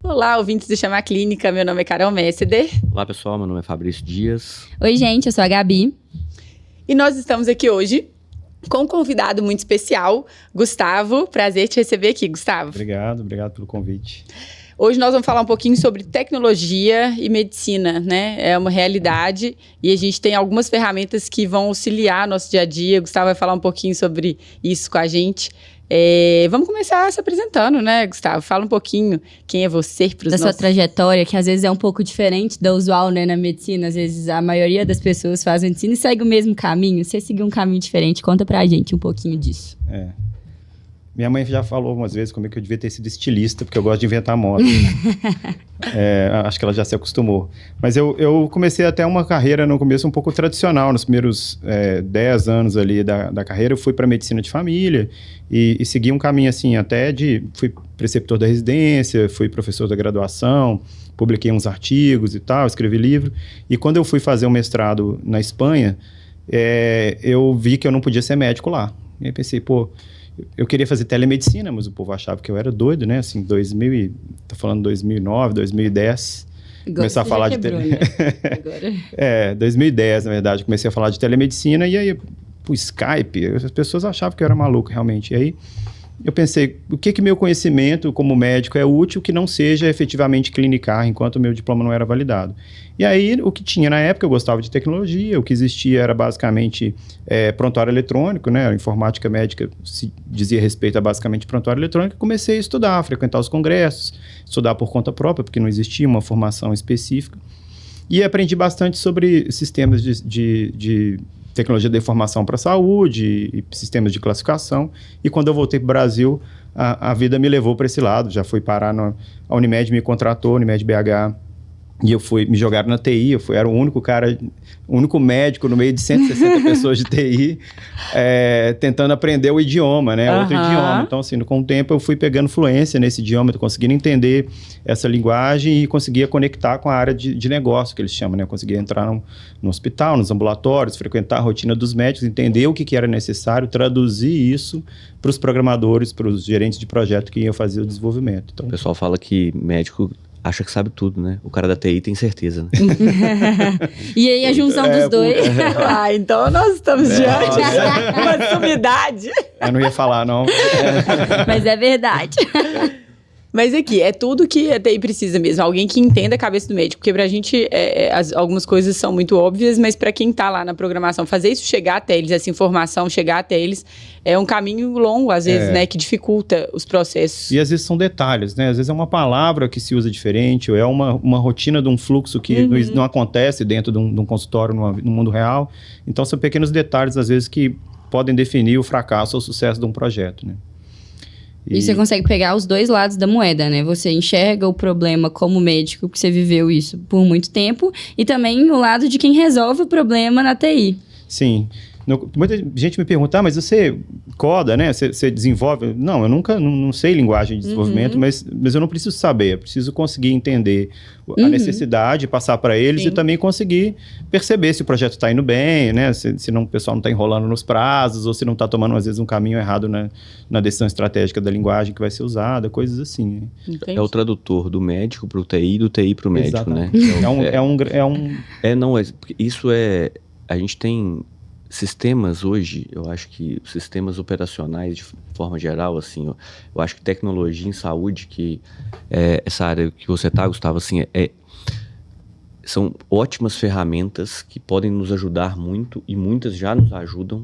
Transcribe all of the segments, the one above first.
Olá, ouvintes do Chama Clínica, meu nome é Carol Messeder. Olá pessoal, meu nome é Fabrício Dias. Oi gente, eu sou a Gabi. E nós estamos aqui hoje com um convidado muito especial, Gustavo. Prazer te receber aqui, Gustavo. Obrigado pelo convite. Hoje nós vamos falar um pouquinho sobre tecnologia e medicina, né? É uma realidade e a gente tem algumas ferramentas que vão auxiliar nosso dia a dia. O Gustavo vai falar um pouquinho sobre isso com a gente. Vamos começar se apresentando, né, Gustavo? Fala um pouquinho quem é você para os da sua trajetória, que às vezes é um pouco diferente da usual, né, na medicina. Às vezes a maioria das pessoas faz medicina e segue o mesmo caminho. Você seguiu um caminho diferente, conta pra gente um pouquinho disso. Minha mãe já falou algumas vezes como é que eu devia ter sido estilista, porque eu gosto de inventar moda. Acho que ela já se acostumou. Mas eu comecei até uma carreira no começo um pouco tradicional. Nos primeiros 10 anos ali da carreira, eu fui para medicina de família e segui um caminho assim, fui preceptor da residência, fui professor da graduação, publiquei uns artigos e tal, escrevi livro. E quando eu fui fazer um mestrado na Espanha, eu vi que eu não podia ser médico lá. E aí pensei, eu queria fazer telemedicina, mas o povo achava que eu era doido, né? Assim, tô falando 2009, 2010. Começar a falar quebrou, de né? Agora. 2010, na verdade, comecei a falar de telemedicina e aí, o Skype, as pessoas achavam que eu era maluco, realmente. E aí, eu pensei, o que meu conhecimento como médico é útil que não seja efetivamente clinicar, enquanto o meu diploma não era validado. E aí, o que tinha na época, eu gostava de tecnologia, o que existia era basicamente prontuário eletrônico, né? A informática médica se dizia respeito a basicamente prontuário eletrônico. Comecei a estudar, a frequentar os congressos, estudar por conta própria, porque não existia uma formação específica. E aprendi bastante sobre sistemas de tecnologia da informação para a saúde e sistemas de classificação. E quando eu voltei para o Brasil, a vida me levou para esse lado. Já fui parar a Unimed, me contratou, Unimed BH, e me jogaram na TI. Era o único médico no meio de 160 pessoas de TI, tentando aprender o idioma, né? Outro idioma. Então, assim, com o tempo eu fui pegando fluência nesse idioma, conseguindo entender essa linguagem e conseguia conectar com a área de negócio, que eles chamam, né? Eu conseguia entrar no hospital, nos ambulatórios, frequentar a rotina dos médicos, entender o que era necessário, traduzir isso para os programadores, para os gerentes de projeto que iam fazer o desenvolvimento. Então, o pessoal fala que médico acha que sabe tudo, né? O cara da TI tem certeza, né? E aí a junção dos dois. Então nós estamos diante de uma sumidade. Eu não ia falar, não. Mas é verdade. Mas aqui, é tudo que a TI precisa mesmo. Alguém que entenda a cabeça do médico. Porque pra gente, algumas coisas são muito óbvias, mas pra quem tá lá na programação, fazer isso chegar até eles, essa informação chegar até eles, é um caminho longo, às vezes, né? Que dificulta os processos. E às vezes são detalhes, né? Às vezes é uma palavra que se usa diferente, ou é uma rotina de um fluxo que não acontece dentro de um consultório no mundo real. Então, são pequenos detalhes, às vezes, que podem definir o fracasso ou o sucesso de um projeto, né? E você consegue pegar os dois lados da moeda, né? Você enxerga o problema como médico, porque você viveu isso por muito tempo, e também o lado de quem resolve o problema na TI. Sim. Muita gente me pergunta, mas você coda, né? Você desenvolve? Não, eu não sei linguagem de desenvolvimento, mas eu não preciso saber. Eu preciso conseguir entender a necessidade, passar para eles. Sim. E também conseguir perceber se o projeto está indo bem, né? Se o pessoal não está enrolando nos prazos, ou se não está tomando, às vezes, um caminho errado na decisão estratégica da linguagem que vai ser usada, coisas assim. É o tradutor do médico para o TI e do TI para o médico, exatamente, né? Isso é... A gente tem... Sistemas hoje, eu acho que sistemas operacionais de forma geral, assim, eu acho que tecnologia em saúde, que essa área que você tá, Gustavo, assim, são ótimas ferramentas que podem nos ajudar muito e muitas já nos ajudam,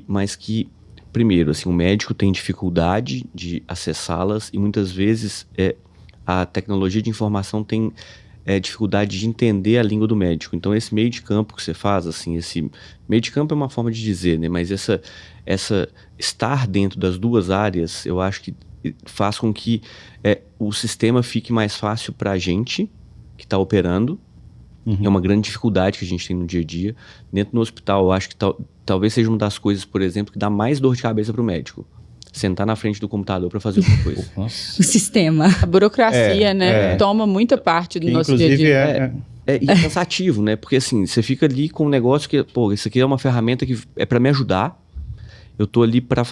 mas que, primeiro, assim, o médico tem dificuldade de acessá-las e muitas vezes a tecnologia de informação tem dificuldade de entender a língua do médico. Então, esse meio de campo que você faz, assim, esse meio de campo é uma forma de dizer, né? Mas essa estar dentro das duas áreas, eu acho que faz com que o sistema fique mais fácil para a gente que está operando. É uma grande dificuldade que a gente tem no dia a dia. Dentro do hospital, eu acho que talvez seja uma das coisas, por exemplo, que dá mais dor de cabeça para o médico. Sentar na frente do computador para fazer alguma coisa. O sistema. A burocracia, né? Toma muita parte do nosso dia a dia. E é cansativo, né? Porque assim, você fica ali com um negócio que, pô, isso aqui é uma ferramenta que é para me ajudar. Eu tô ali para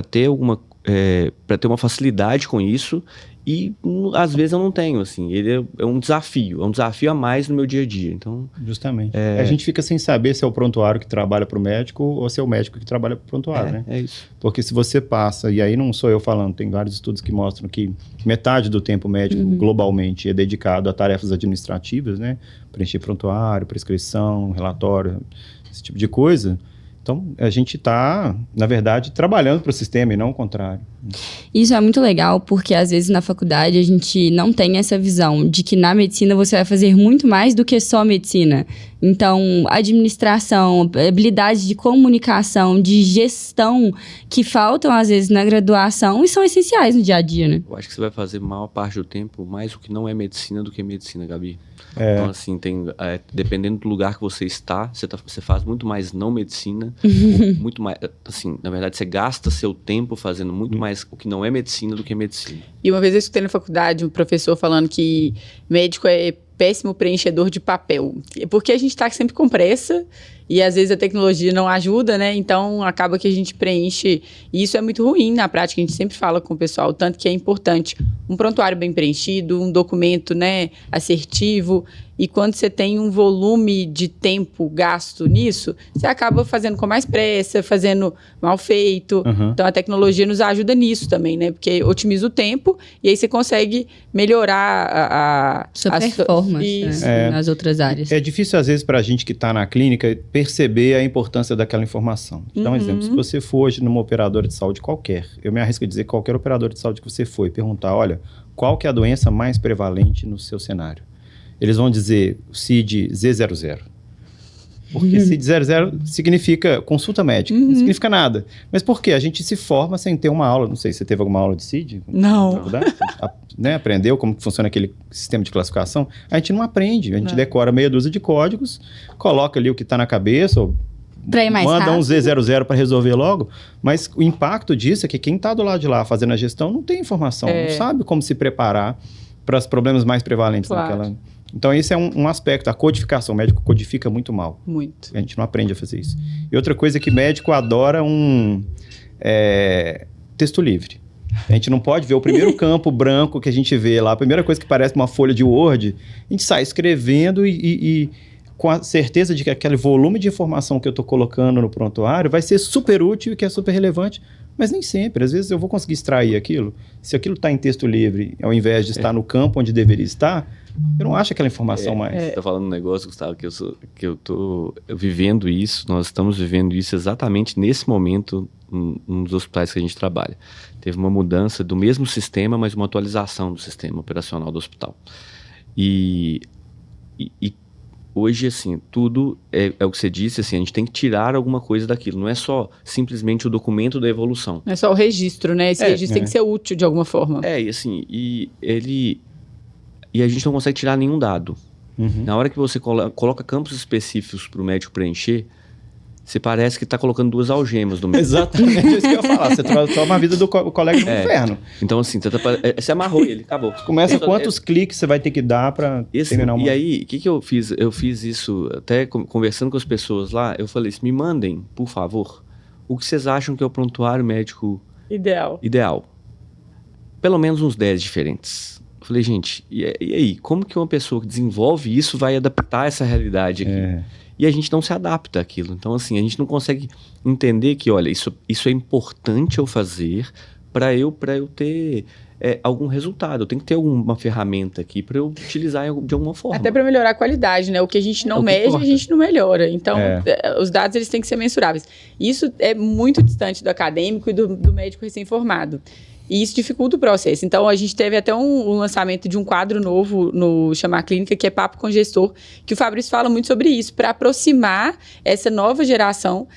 ter uma facilidade com isso e às vezes eu não tenho, assim. Ele é um desafio a mais no meu dia a dia. Então, justamente. A gente fica sem saber se é o prontuário que trabalha para o médico ou se é o médico que trabalha para o prontuário, né? É isso. Porque se você passa, e aí não sou eu falando, tem vários estudos que mostram que metade do tempo médico globalmente é dedicado a tarefas administrativas, né? Preencher prontuário, prescrição, relatório, esse tipo de coisa. Então, a gente está, na verdade, trabalhando para o sistema e não o contrário. Isso é muito legal, porque às vezes na faculdade a gente não tem essa visão de que na medicina você vai fazer muito mais do que só medicina. Então, administração, habilidades de comunicação, de gestão, que faltam às vezes na graduação e são essenciais no dia a dia, né? Eu acho que você vai fazer maior parte do tempo mais o que não é medicina do que medicina, Gabi. Então, assim, dependendo do lugar que você está, você faz muito mais não medicina, muito mais, assim, na verdade, você gasta seu tempo fazendo muito mais o que não é medicina do que medicina. E uma vez eu escutei na faculdade um professor falando que médico é péssimo preenchedor de papel, porque a gente está sempre com pressa e às vezes a tecnologia não ajuda, né? Então acaba que a gente preenche, e isso é muito ruim na prática. A gente sempre fala com o pessoal, tanto que é importante um prontuário bem preenchido, um documento, né, assertivo. E quando você tem um volume de tempo gasto nisso, você acaba fazendo com mais pressa, fazendo mal feito. Então, a tecnologia nos ajuda nisso também, né? Porque otimiza o tempo e aí você consegue melhorar a sua performance, né? Nas outras áreas. É difícil, às vezes, para a gente que está na clínica perceber a importância daquela informação. Vou dar um exemplo. Se você for hoje numa operadora de saúde qualquer, eu me arrisco a dizer qualquer operadora de saúde que você for e perguntar, olha, qual que é a doença mais prevalente no seu cenário? Eles vão dizer CID Z00. Porque CID 00 significa consulta médica, não significa nada. Mas por quê? A gente se forma sem ter uma aula. Não sei se você teve alguma aula de CID? Não. Né? Aprendeu como funciona aquele sistema de classificação? A gente não aprende. A gente decora meia dúzia de códigos, coloca ali o que está na cabeça, ou manda rápido. Um Z00 para resolver logo. Mas o impacto disso é que quem está do lado de lá fazendo a gestão não tem informação, não sabe como se preparar para os problemas mais prevalentes naquela... Então, esse é um aspecto, a codificação. O médico codifica muito mal. Muito. A gente não aprende a fazer isso. E outra coisa é que médico adora texto livre. A gente não pode ver o primeiro campo branco que a gente vê lá, a primeira coisa que parece uma folha de Word, a gente sai escrevendo e com a certeza de que aquele volume de informação que eu estou colocando no prontuário vai ser super útil e que é super relevante. Mas nem sempre. Às vezes eu vou conseguir extrair aquilo. Se aquilo está em texto livre, ao invés de estar no campo onde deveria estar, eu não acho aquela informação mais. Você está falando um negócio, Gustavo, que eu estou vivendo isso, nós estamos vivendo isso exatamente nesse momento nos hospitais que a gente trabalha. Teve uma mudança do mesmo sistema, mas uma atualização do sistema operacional do hospital. E hoje, assim, tudo é o que você disse, assim, a gente tem que tirar alguma coisa daquilo. Não é só simplesmente o documento da evolução. Não é só o registro, né? Esse registro tem que ser útil de alguma forma. E assim, e a gente não consegue tirar nenhum dado. Na hora que você coloca campos específicos para o médico preencher, você parece que está colocando duas algemas no meio. Exatamente, é isso que eu ia falar. Você toma a vida do colega no inferno. Então, assim, você amarrou ele, acabou. Começa quantos cliques você vai ter que dar para terminar uma... E aí, o que eu fiz? Eu fiz isso, até conversando com as pessoas lá, eu falei assim, me mandem, por favor, o que vocês acham que é o prontuário médico ideal. Pelo menos uns 10 diferentes. Eu falei, gente, e aí? Como que uma pessoa que desenvolve isso vai adaptar essa realidade aqui? E a gente não se adapta àquilo. Então, assim, a gente não consegue entender que, olha, isso é importante eu fazer para eu ter algum resultado. Eu tenho que ter alguma ferramenta aqui para eu utilizar de alguma forma. Até para melhorar a qualidade, né? O que a gente não mede, a gente não melhora. Então, os dados eles têm que ser mensuráveis. Isso é muito distante do acadêmico e do médico recém-formado. E isso dificulta o processo. Então, a gente teve até um lançamento de um quadro novo no Chamar Clínica, que é Papo com Gestor, que o Fabrício fala muito sobre isso, para aproximar essa nova geração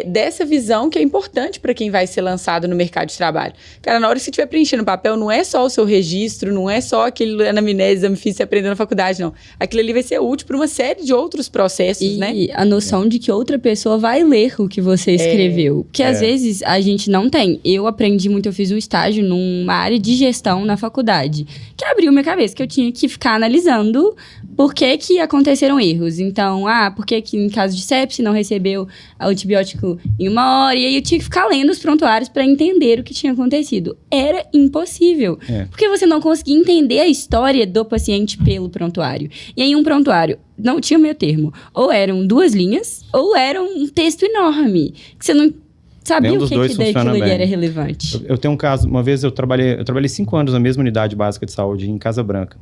dessa visão que é importante para quem vai ser lançado no mercado de trabalho. Cara, na hora que você estiver preenchendo o papel, não é só o seu registro, não é só aquele anamnese, exame físico que você aprendeu na faculdade, não. Aquilo ali vai ser útil para uma série de outros processos, né? E a noção de que outra pessoa vai ler o que você escreveu. Porque às vezes a gente não tem. Eu aprendi muito, eu fiz um estágio numa área de gestão na faculdade, que abriu minha cabeça, que eu tinha que ficar analisando por que aconteceram erros. Então, por que em caso de sepse não recebeu antibiótico em 1 hora, e aí eu tinha que ficar lendo os prontuários para entender o que tinha acontecido. Era impossível, porque você não conseguia entender a história do paciente pelo prontuário. E aí um prontuário não tinha meio termo. Ou eram 2 linhas, ou era um texto enorme, que você não sabia o que daquilo ali era relevante. Eu tenho um caso, uma vez eu trabalhei 5 anos na mesma unidade básica de saúde, em Casa Branca.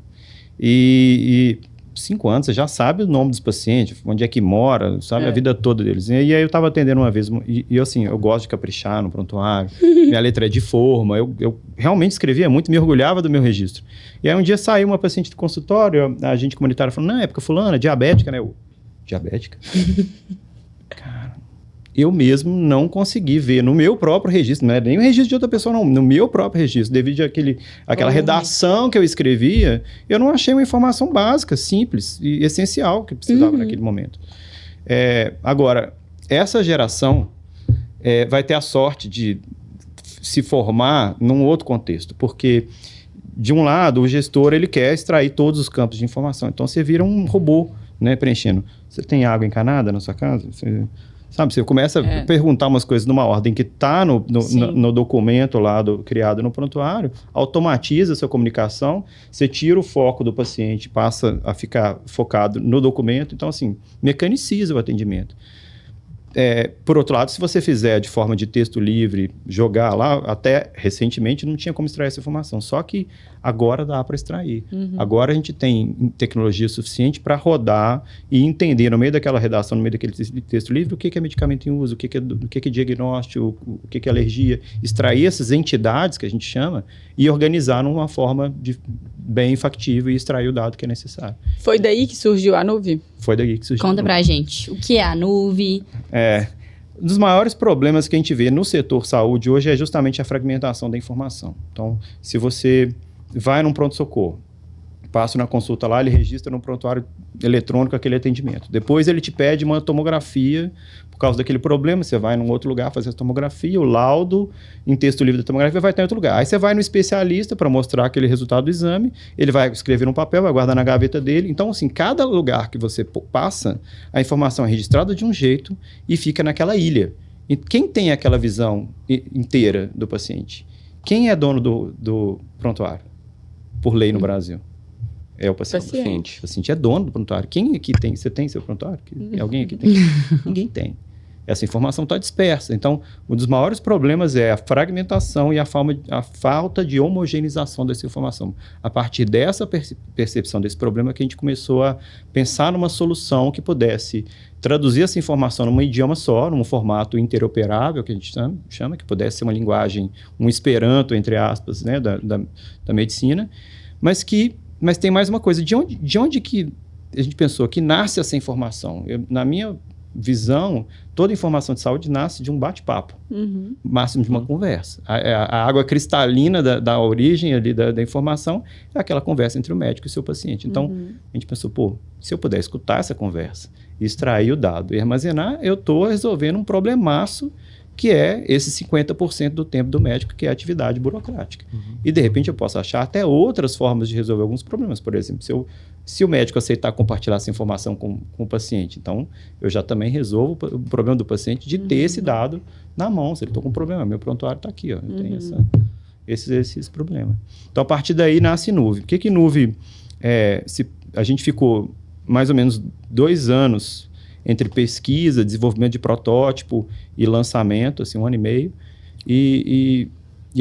E 5 anos, você já sabe o nome dos pacientes, onde é que mora, sabe a vida toda deles. E aí eu estava atendendo uma vez, e assim, eu gosto de caprichar no prontuário, minha letra é de forma, eu realmente escrevia muito, me orgulhava do meu registro. E aí um dia saiu uma paciente do consultório, a agente comunitária falou, na época fulana, diabética, né? Diabética? Cara, eu mesmo não consegui ver no meu próprio registro, não é nem o registro de outra pessoa, não, no meu próprio registro, devido àquela redação que eu escrevia, eu não achei uma informação básica, simples e essencial que eu precisava naquele momento. Agora, essa geração vai ter a sorte de se formar num outro contexto, porque, de um lado, o gestor ele quer extrair todos os campos de informação, então você vira um robô, né, preenchendo. Você tem água encanada na sua casa? Você começa a perguntar umas coisas numa ordem que está no documento lá criado no prontuário, automatiza a sua comunicação, você tira o foco do paciente, passa a ficar focado no documento, então assim, mecaniciza o atendimento. Por outro lado, se você fizer de forma de texto livre, jogar lá, até recentemente não tinha como extrair essa informação, só que agora dá para extrair. Agora a gente tem tecnologia suficiente para rodar e entender no meio daquela redação, no meio daquele texto livre, o que é medicamento em uso, o que é diagnóstico, o que é alergia, extrair essas entidades que a gente chama e organizar numa forma bem factível e extrair o dado que é necessário. Foi daí que surgiu a Nuve? Foi daí que surgiu. Conta pra gente, o que é a Nuve? Um dos maiores problemas que a gente vê no setor saúde hoje é justamente a fragmentação da informação. Então, se você vai num pronto-socorro, passa na consulta lá, ele registra no prontuário eletrônico aquele atendimento. Depois ele te pede uma tomografia por causa daquele problema, você vai num outro lugar fazer a tomografia, o laudo em texto livre da tomografia vai estar em outro lugar. Aí você vai no especialista para mostrar aquele resultado do exame, ele vai escrever no papel, vai guardar na gaveta dele. Então, assim, cada lugar que você passa, a informação é registrada de um jeito e fica naquela ilha. E quem tem aquela visão inteira do paciente? Quem é dono do prontuário, por lei no Brasil? É o paciente. O paciente é dono do prontuário. Quem aqui tem? Você tem seu prontuário? Alguém aqui tem? Ninguém tem. Essa informação está dispersa. Então, um dos maiores problemas é a fragmentação e a falta de homogeneização dessa informação. A partir dessa percepção desse problema que a gente começou a pensar numa solução que pudesse traduzir essa informação num idioma só, num formato interoperável, que a gente chama, que pudesse ser uma linguagem, um esperanto, entre aspas, né, da medicina, mas tem mais uma coisa. De onde que a gente pensou que nasce essa informação? Na minha visão, toda informação de saúde nasce de um bate-papo, máximo de uma conversa. A água cristalina da origem ali da informação é aquela conversa entre o médico e o seu paciente. Então, a gente pensou, se eu puder escutar essa conversa, extrair o dado e armazenar, eu estou resolvendo um problemaço que é esse 50% do tempo do médico, que é a atividade burocrática. E, de repente, eu posso achar até outras formas de resolver alguns problemas. Por exemplo, se o médico aceitar compartilhar essa informação com o paciente, então, eu já também resolvo o problema do paciente de ter esse dado na mão. Se ele está com um problema, meu prontuário está aqui, ó, eu tenho esses problemas. Então, a partir daí, nasce Nuve. O que Nuve... a gente ficou mais ou menos 2 anos entre pesquisa, desenvolvimento de protótipo e lançamento, assim, 1 ano e meio. E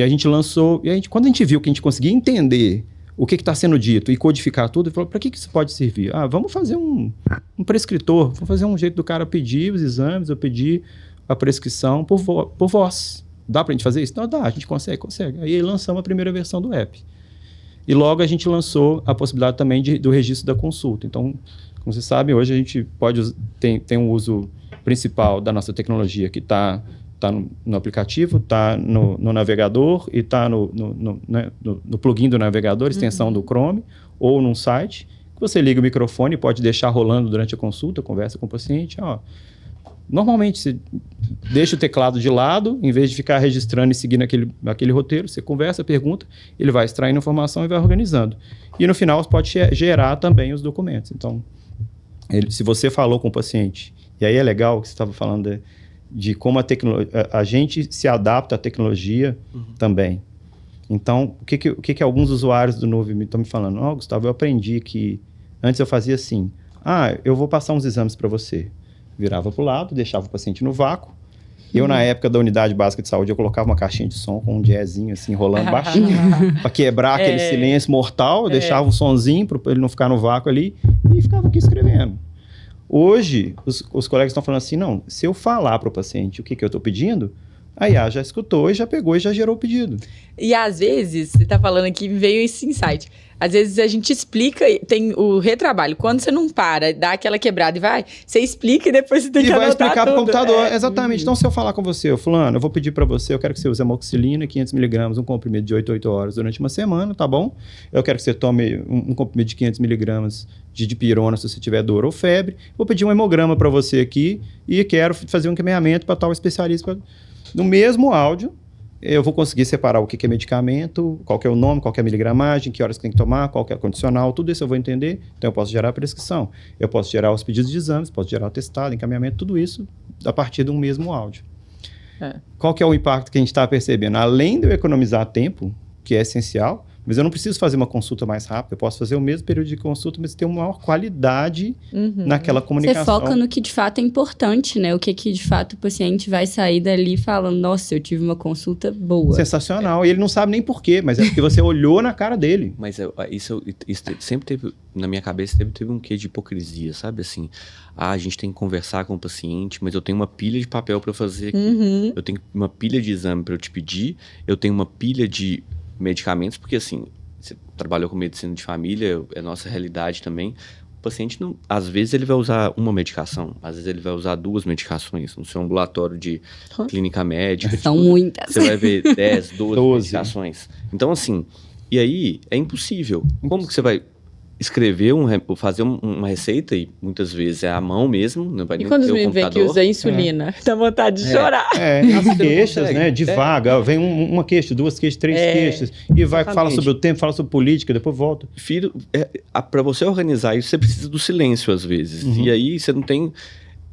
a gente lançou... Quando a gente viu que a gente conseguia entender o que está sendo dito e codificar tudo, falou, para que isso pode servir? Vamos fazer um prescritor, vamos fazer um jeito do cara pedir os exames, ou pedir a prescrição por voz. Dá para a gente fazer isso? Não, dá, a gente consegue. Aí lançamos a primeira versão do app. E logo a gente lançou a possibilidade também do registro da consulta. Então, como vocês sabem, hoje a gente tem um uso principal da nossa tecnologia, que está no aplicativo, está no navegador e está no plugin do navegador, extensão do Chrome, ou num site, que você liga o microfone, pode deixar rolando durante a consulta, conversa com o paciente. Normalmente, você deixa o teclado de lado, em vez de ficar registrando e seguindo aquele roteiro, você conversa, pergunta, ele vai extraindo informação e vai organizando. E no final, você pode gerar também os documentos. Então, se você falou com o paciente, e aí é legal que você estava falando de como a gente se adapta à tecnologia também. Então, o que alguns usuários do Nuve estão me falando? Gustavo, eu aprendi que antes eu fazia assim, eu vou passar uns exames para você. Virava para o lado, deixava o paciente no vácuo. Eu, na época da unidade básica de saúde, eu colocava uma caixinha de som com um jazzinho assim, rolando baixinho, para quebrar aquele silêncio mortal. Eu deixava um sonzinho para ele não ficar no vácuo ali e ficava aqui escrevendo. Hoje, os colegas estão falando assim, não, se eu falar para o paciente o que eu estou pedindo, a IA já escutou e já pegou e já gerou o pedido. E às vezes, você está falando aqui, veio esse insight. Às vezes a gente explica, tem o retrabalho. Quando você não para, dá aquela quebrada e vai, você explica e depois você tem que anotar tudo. E vai explicar para o computador. Exatamente. Então, se eu falar com você, fulano, eu vou pedir para você, eu quero que você use amoxicilina, 500mg, um comprimido de 8 a 8 horas durante uma semana, tá bom? Eu quero que você tome um comprimido de 500mg de dipirona se você tiver dor ou febre. Vou pedir um hemograma para você aqui e quero fazer um encaminhamento para tal especialista. No mesmo áudio, eu vou conseguir separar o que é medicamento, qual que é o nome, qual que é a miligramagem, que horas que tem que tomar, qual que é a condicional, tudo isso eu vou entender. Então, eu posso gerar a prescrição. Eu posso gerar os pedidos de exames, posso gerar o atestado, encaminhamento, tudo isso a partir de um mesmo áudio. Qual que é o impacto que a gente está percebendo? Além de eu economizar tempo, que é essencial, mas eu não preciso fazer uma consulta mais rápida, eu posso fazer o mesmo período de consulta, mas ter uma maior qualidade naquela comunicação. Você foca no que de fato é importante, né? O que de fato o paciente vai sair dali falando, nossa, eu tive uma consulta boa. Sensacional. E ele não sabe nem por quê, mas é porque você olhou na cara dele. Mas isso sempre teve, na minha cabeça, teve um quê de hipocrisia, sabe? Assim, a gente tem que conversar com o paciente, mas eu tenho uma pilha de papel para eu fazer aqui. Eu tenho uma pilha de exame para eu te pedir, eu tenho uma pilha de medicamentos, porque assim, você trabalhou com medicina de família, é nossa realidade também. O paciente, não, às vezes, ele vai usar uma medicação, às vezes ele vai usar 2 medicações. No seu ambulatório de clínica médica, são muitas. Você vai ver 10, 12 medicações. Então, assim, e aí é impossível. Como que você vai escrever, fazer uma receita, e muitas vezes é à mão mesmo, não vai nem ter o computador. E quando vem que usa insulina, dá vontade de chorar. As queixas, né, de vaga, vem uma queixa, 2 queixas, 3 queixas, e vai, fala sobre o tempo, fala sobre política, depois volta. Filho, para você organizar isso, você precisa do silêncio às vezes, e aí você não tem...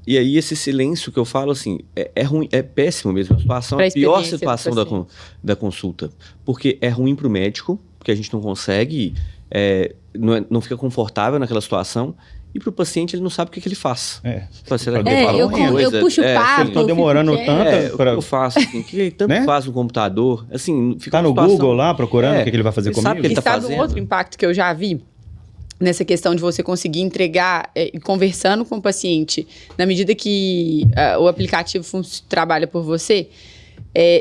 E aí esse silêncio que eu falo, assim, é ruim, é péssimo mesmo, a situação, a pior situação da consulta, porque é ruim para o médico, porque a gente não consegue... não fica confortável naquela situação, e para o paciente ele não sabe o que ele faz. Eu puxo o papo. Estou demorando tanto. Eu faço assim, que tanto faz no computador, assim, fica no Google lá procurando o que ele vai fazer comigo. Sabe o que ele tá fazendo? Um outro impacto que eu já vi nessa questão de você conseguir entregar, conversando com o paciente, na medida que o aplicativo trabalha por você.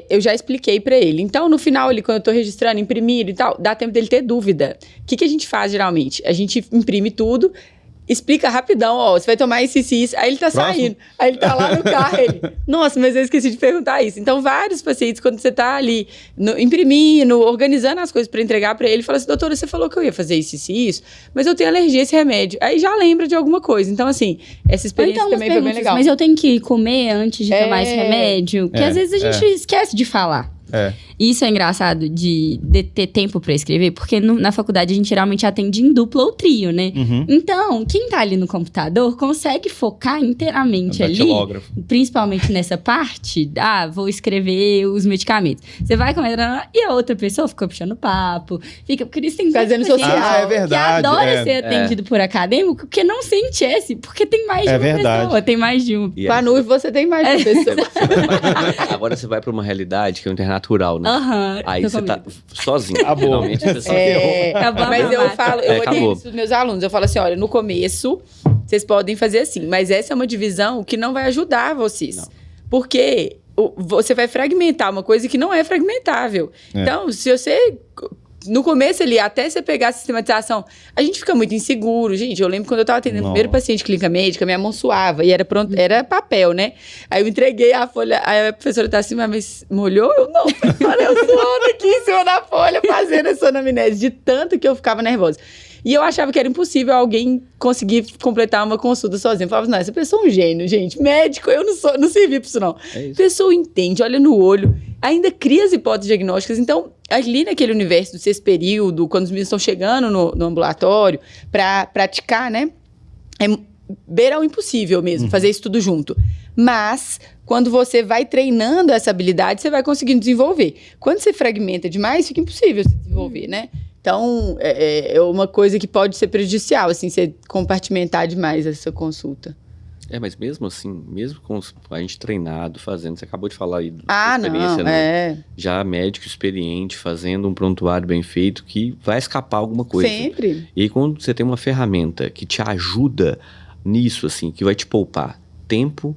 Eu já expliquei para ele. Então, no final, quando eu estou registrando, imprimindo e tal, dá tempo dele ter dúvida. O que a gente faz, geralmente? A gente imprime tudo, explica rapidão, você vai tomar isso. Aí ele tá saindo. Aí ele tá lá no carro, nossa, mas eu esqueci de perguntar isso. Então, vários pacientes, quando você tá ali imprimindo, organizando as coisas para entregar para ele, fala assim, doutora, você falou que eu ia fazer isso, mas eu tenho alergia a esse remédio. Aí já lembra de alguma coisa. Então, assim, essa experiência também foi bem legal. Mas eu tenho que comer antes de tomar esse remédio? Que às vezes a gente esquece de falar. Isso é engraçado de ter tempo para escrever, porque na faculdade a gente geralmente atende em dupla ou trio, né? Então, quem tá ali no computador consegue focar inteiramente ali, principalmente nessa parte, vou escrever os medicamentos. Você vai comer e a outra pessoa fica puxando papo, porque isso tem fazendo social. É verdade. Que adora ser atendido por acadêmico, porque não sente porque tem mais de uma pessoa, tem mais de um. Com a Nuve você tem mais de uma pessoa. Agora você vai para uma realidade que é o internato rural, né? Aí você tá sozinho. Acabou. Mas eu oriento isso dos meus alunos. Eu falo assim, olha, no começo, vocês podem fazer assim, mas essa é uma divisão que não vai ajudar vocês. Não. Porque você vai fragmentar uma coisa que não é fragmentável. Então, se você no começo ali, até você pegar a sistematização, a gente fica muito inseguro. Gente, eu lembro quando eu tava atendendo o primeiro paciente clínica médica, minha mão suava e era pronto, era papel, né? Aí eu entreguei a folha, aí a professora tá assim, mas molhou? Eu não, olha, eu suando aqui em cima da folha, fazendo essa anamnese, de tanto que eu ficava nervosa. E eu achava que era impossível alguém conseguir completar uma consulta sozinho. Eu falava, não, essa pessoa é um gênio, gente. Médico, eu não servi pra isso, não. A pessoa entende, olha no olho, ainda cria as hipóteses diagnósticas. Então, ali naquele universo do sexto período, quando os meninos estão chegando no ambulatório para praticar, né? É beira o impossível mesmo, fazer isso tudo junto. Mas, quando você vai treinando essa habilidade, você vai conseguindo desenvolver. Quando você fragmenta demais, fica impossível se desenvolver, né? Então, é uma coisa que pode ser prejudicial, assim, você compartimentar demais essa consulta. Mas mesmo assim, mesmo com a gente treinado, fazendo, você acabou de falar aí da experiência, né? Já médico experiente, fazendo um prontuário bem feito, que vai escapar alguma coisa. Sempre. E aí, quando você tem uma ferramenta que te ajuda nisso, assim, que vai te poupar tempo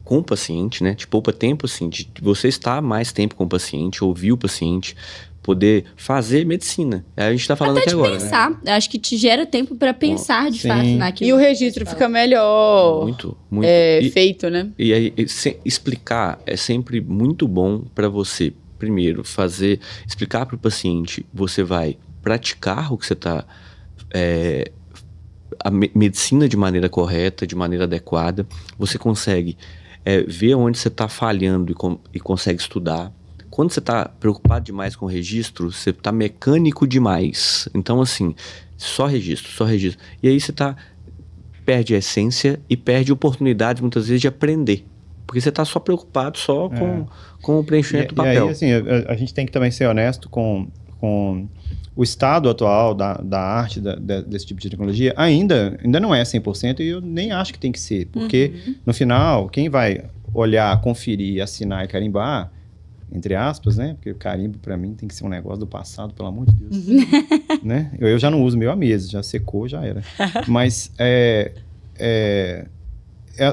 com o paciente, né? Te poupa tempo, assim, de você estar mais tempo com o paciente, ouvir o paciente, poder fazer medicina. A gente tá falando até aqui agora, pensar, né? Acho que te gera tempo para pensar de fato naquilo. E o registro fica melhor. Muito. Feito, né? E aí, explicar é sempre muito bom para você, primeiro, explicar para o paciente, você vai praticar o que você tá, a medicina de maneira correta, de maneira adequada, você consegue ver onde você está falhando e consegue estudar. Quando você está preocupado demais com o registro, você está mecânico demais. Então, assim, só registro. E aí você perde a essência e perde oportunidades, muitas vezes, de aprender. Porque você está só preocupado com o preenchimento do papel. E aí, assim, a gente tem que também ser honesto com o estado atual da arte, desse tipo de tecnologia. Ainda não é 100% e eu nem acho que tem que ser. Porque, no final, quem vai olhar, conferir, assinar e carimbar, entre aspas, né? Porque o carimbo, para mim, tem que ser um negócio do passado, pelo amor de Deus. Né? Eu já não uso meu há meses, já secou, já era. Mas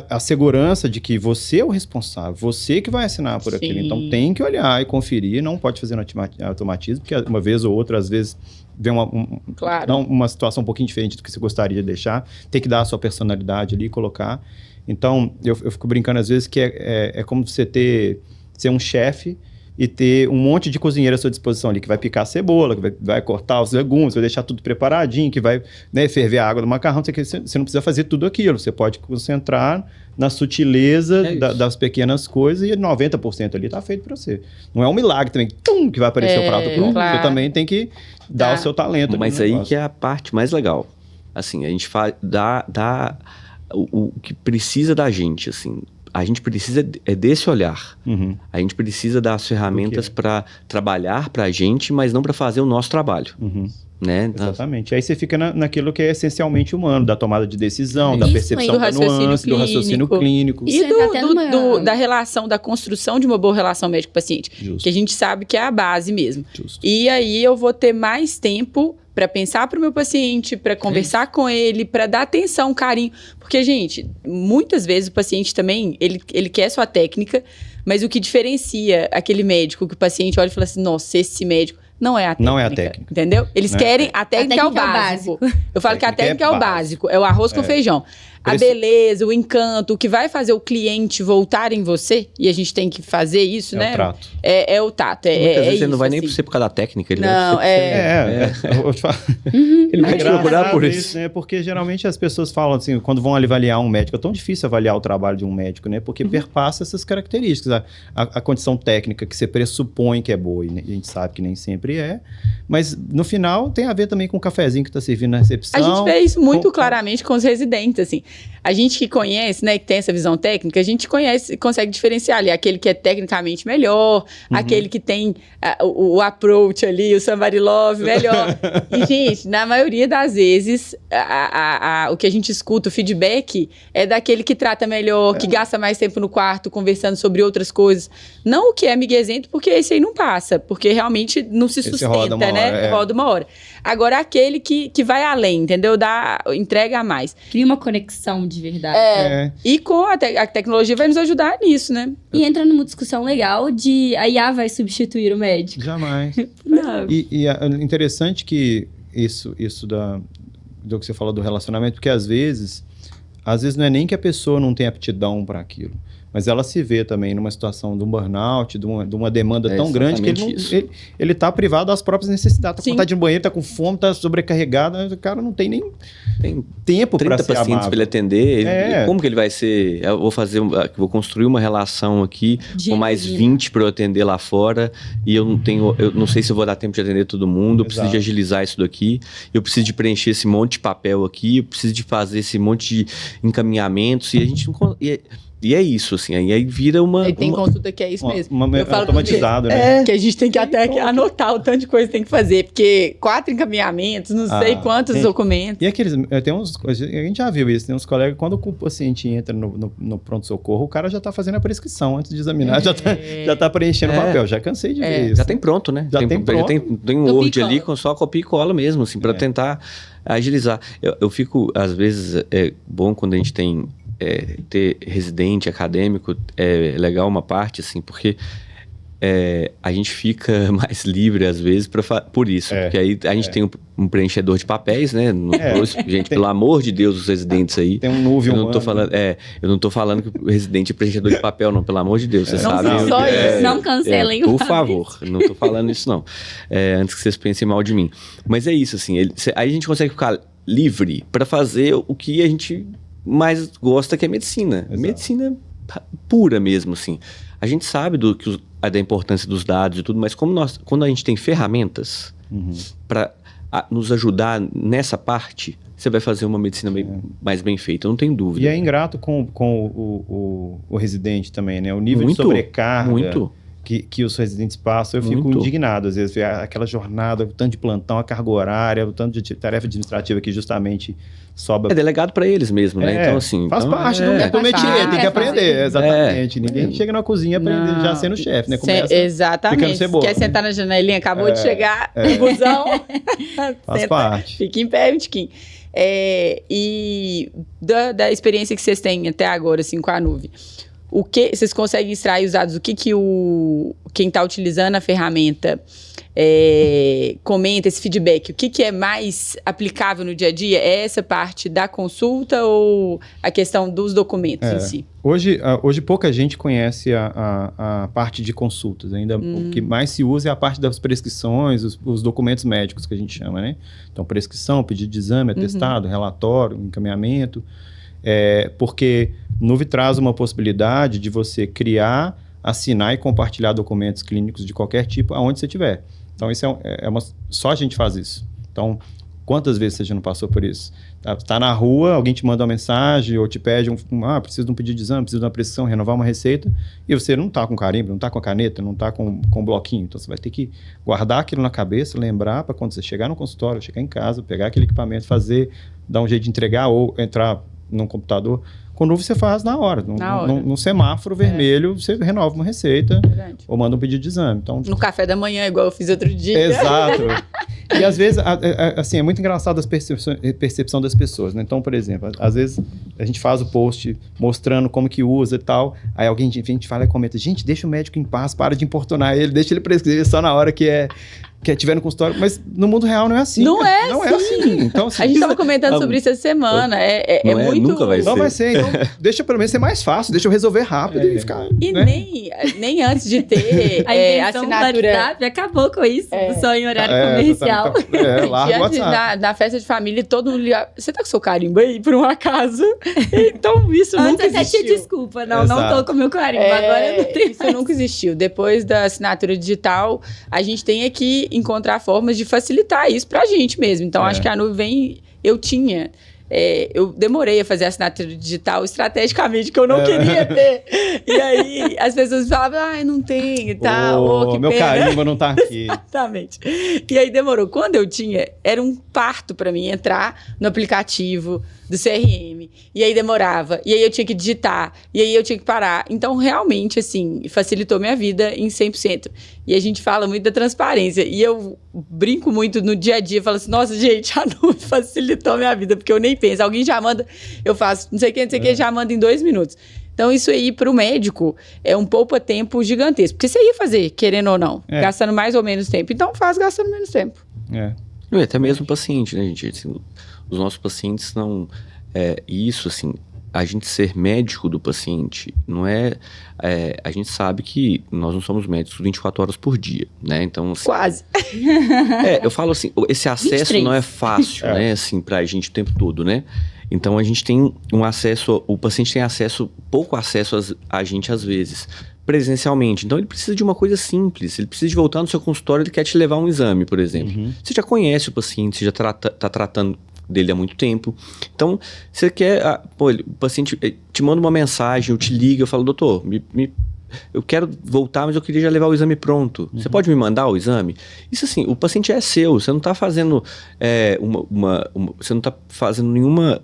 a segurança de que você é o responsável, você que vai assinar por aquilo. Então, tem que olhar e conferir, não pode fazer no automatismo, porque uma vez ou outra, às vezes, vem uma situação um pouquinho diferente do que você gostaria de deixar. Tem que dar a sua personalidade ali e colocar. Então, eu fico brincando às vezes que é como você ser um chefe e ter um monte de cozinheiro à sua disposição ali, que vai picar a cebola, que vai cortar os legumes, vai deixar tudo preparadinho, que vai, né, ferver a água do macarrão. Você não precisa fazer tudo aquilo, você pode concentrar na sutileza das pequenas coisas e 90% ali está feito para você. Não é um milagre também, que vai aparecer o prato pronto. Claro. Você também tem que dar o seu talento. Mas aí que é a parte mais legal. Assim, a gente dá o que precisa da gente, assim. A gente precisa desse olhar. A gente precisa das ferramentas para trabalhar para a gente, mas não para fazer o nosso trabalho. Né? Exatamente. Aí você fica naquilo que é essencialmente humano, da tomada de decisão, da percepção da nuance, do raciocínio clínico. E da relação, da construção de uma boa relação médico-paciente. Que a gente sabe que é a base mesmo. E aí eu vou ter mais tempo para pensar para o meu paciente, para conversar com ele, para dar atenção, carinho. Porque, gente, muitas vezes o paciente também, ele quer sua técnica, mas o que diferencia aquele médico que o paciente olha e fala assim, nossa, esse médico... Não é a técnica. Não é a técnica. Entendeu? Eles querem... A técnica é o básico. Eu falo que a técnica é o básico. É o arroz com feijão. A beleza, o encanto, o que vai fazer o cliente voltar em você, e a gente tem que fazer isso, né? É o trato. É o tato. Muitas vezes ele não vai assim. nem ser por causa da técnica. Ele não, eu vou te falar. Ele vai te procurar por isso. Né? Porque geralmente as pessoas falam assim, quando vão avaliar um médico, é tão difícil avaliar o trabalho de um médico, né? Porque perpassa essas características. A condição técnica que você pressupõe que é boa, e a gente sabe que nem sempre é. Mas, no final, tem a ver também com o cafezinho que está servindo na recepção. A gente vê isso muito claramente com os residentes, assim. A gente que conhece, né, que tem essa visão técnica, a gente consegue diferenciar ali aquele que é tecnicamente melhor, aquele que tem o approach ali, o somebody love melhor. E, gente, na maioria das vezes, o que a gente escuta, o feedback, é daquele que trata melhor, que gasta mais tempo no quarto, conversando sobre outras coisas. Não o que é miguezento, porque esse aí não passa, porque realmente não se sustenta, né? Roda uma hora. Agora, aquele que vai além, entendeu? Entrega a mais. Cria uma conexão de verdade. E com a tecnologia vai nos ajudar nisso, né? E entra numa discussão legal de a IA vai substituir o médico. Jamais. Não. E é interessante que isso do que você falou do relacionamento, porque às vezes não é nem que a pessoa não tem aptidão para aquilo, mas ela se vê também numa situação de um burnout, de uma demanda tão grande que ele tá privado das próprias necessidades. Tá com vontade de ir no banheiro, tá com fome, tá sobrecarregado, o cara não tem nem tempo para ser 30 pacientes para ele atender. Como que ele vai ser? Eu vou construir uma relação aqui com mais 20 para eu atender lá fora e eu não sei se eu vou dar tempo de atender todo mundo. Eu preciso de agilizar isso daqui. Eu preciso de preencher esse monte de papel aqui. Eu preciso de fazer esse monte de encaminhamentos e a gente não... E é isso, assim, aí vira uma... E tem consulta que é isso mesmo. Automatizado, né? Que a gente tem que até anotar o tanto de coisa que tem que fazer, porque 4 encaminhamentos, não sei quantos documentos. E aqueles, tem uns, a gente já viu isso, tem uns colegas, quando o paciente entra no pronto-socorro, o cara já tá fazendo a prescrição antes de examinar, já tá preenchendo o papel, já cansei de ver isso. Já tem pronto, né? Tem um Word ali com só copia e cola mesmo, assim, para tentar agilizar. Eu fico, às vezes, é bom quando a gente tem... ter residente acadêmico é legal uma parte, assim, porque a gente fica mais livre, às vezes, por isso. Porque aí a gente tem um preenchedor de papéis, né? Gente, pelo amor de Deus, os residentes aí. Tem um nuvem humano. Eu não tô falando que o residente é preenchedor de papel, não. Pelo amor de Deus, vocês sabem. Não cancelem por favor, não tô falando isso, não. Antes que vocês pensem mal de mim. Mas é isso, assim. Aí a gente consegue ficar livre para fazer o que a gente... mais gosta, que é medicina. Exato. Medicina pura mesmo, assim. A gente sabe da importância dos dados e tudo, mas quando a gente tem ferramentas para nos ajudar nessa parte, você vai fazer uma medicina mais bem feita, eu não tenho dúvida. E é ingrato com o residente também, né? O nível de sobrecarga que os residentes passam, eu fico indignado, às vezes, ver aquela jornada, o tanto de plantão, a carga horária, o tanto de tarefa administrativa que justamente sobra. É delegado para eles mesmo, né? Então, assim... Faz parte do métier, tem que aprender, exatamente. Ninguém chega na cozinha aprendendo já sendo chefe, né? Começa exatamente. Quer sentar na janelinha, acabou de chegar no busão. Faz parte. Fica em pé, Tiquinho. E da experiência que vocês têm até agora, assim, com a nuvem, vocês conseguem extrair os dados? O que quem está utilizando a ferramenta comenta, esse feedback? O que é mais aplicável no dia a dia? É essa parte da consulta ou a questão dos documentos em si? Hoje pouca gente conhece a parte de consultas. Ainda o que mais se usa é a parte das prescrições, os documentos médicos que a gente chama, né? Então, prescrição, pedido de exame, atestado, relatório, encaminhamento. Porque Nuvem traz uma possibilidade de você criar, assinar e compartilhar documentos clínicos de qualquer tipo aonde você estiver. Então, isso só a gente faz isso. Então, quantas vezes você já não passou por isso? Tá na rua, alguém te manda uma mensagem ou te pede preciso de um pedido de exame, preciso de uma prescrição, renovar uma receita, e você não tá com carimbo, não tá com a caneta, não tá com bloquinho. Então, você vai ter que guardar aquilo na cabeça, lembrar para quando você chegar no consultório, chegar em casa, pegar aquele equipamento, dar um jeito de entregar ou entrar num computador. Com Nuvem você faz na hora. Num semáforo vermelho, você renova uma receita ou manda um pedido de exame. Então, no café da manhã, igual eu fiz outro dia. Exato. E às vezes, assim, é muito engraçado a percepção das pessoas, né? Então, por exemplo, às vezes a gente faz o post mostrando como que usa e tal, aí alguém fala e comenta, gente, deixa o médico em paz, para de importunar ele, deixa ele prescrever só na hora que tiver no consultório, mas no mundo real não é assim. Não é assim. Então, assim, a gente estava comentando sobre isso essa semana. Muito... Nunca vai ser. Não vai ser. Então, deixa pelo menos ser mais fácil, deixa eu resolver rápido e ficar... E né? nem antes de ter a assinatura... WhatsApp acabou com isso, só em horário comercial. Antes na festa de família, todo mundo liga, você tá com seu carimbo aí, por um acaso? Então, isso nunca existiu. Antes desculpa, não tô com meu carimbo, agora eu não tenho. Isso nunca existiu. Depois da assinatura digital, a gente tem aqui encontrar formas de facilitar isso pra gente mesmo. Então, acho que a Nuvem, eu demorei a fazer a assinatura digital estrategicamente, que eu não queria ter. E aí, as pessoas falavam, não tem e tal. Que meu pena. Carimbo não tá aqui. Exatamente. E aí, demorou. Quando eu tinha, era um parto pra mim entrar no aplicativo do CRM, online, e aí demorava, e aí eu tinha que digitar, e aí eu tinha que parar. Então, realmente, assim, facilitou minha vida em 100%. E a gente fala muito da transparência, e eu brinco muito no dia a dia, falo assim, nossa, gente, a nuvem facilitou minha vida, porque eu nem penso. Alguém já manda, eu faço não sei o que, já manda em 2 minutos. Então, isso aí, para o médico, é um poupa-tempo gigantesco. Porque você ia fazer, querendo ou não, gastando mais ou menos tempo. Então, faz gastando menos tempo. E até mesmo o paciente, né, gente? Assim, os nossos pacientes não... isso, assim, a gente ser médico do paciente não é... a gente sabe que nós não somos médicos 24 horas por dia, né? Então, assim, Quase. eu falo assim, esse acesso 23. não é fácil, né? Assim, pra gente o tempo todo, né? Então, a gente tem um acesso... O paciente tem pouco acesso a gente, às vezes, presencialmente. Então, ele precisa de uma coisa simples. Ele precisa de voltar no seu consultório, ele quer te levar um exame, por exemplo. Você já conhece o paciente, você já tá tratando dele há muito tempo. Então, você quer... o paciente te manda uma mensagem, eu te ligo, eu falo, doutor, eu quero voltar, mas eu queria já levar o exame pronto. Você pode me mandar o exame? Isso assim, o paciente é seu. Você não está fazendo você não está fazendo nenhuma...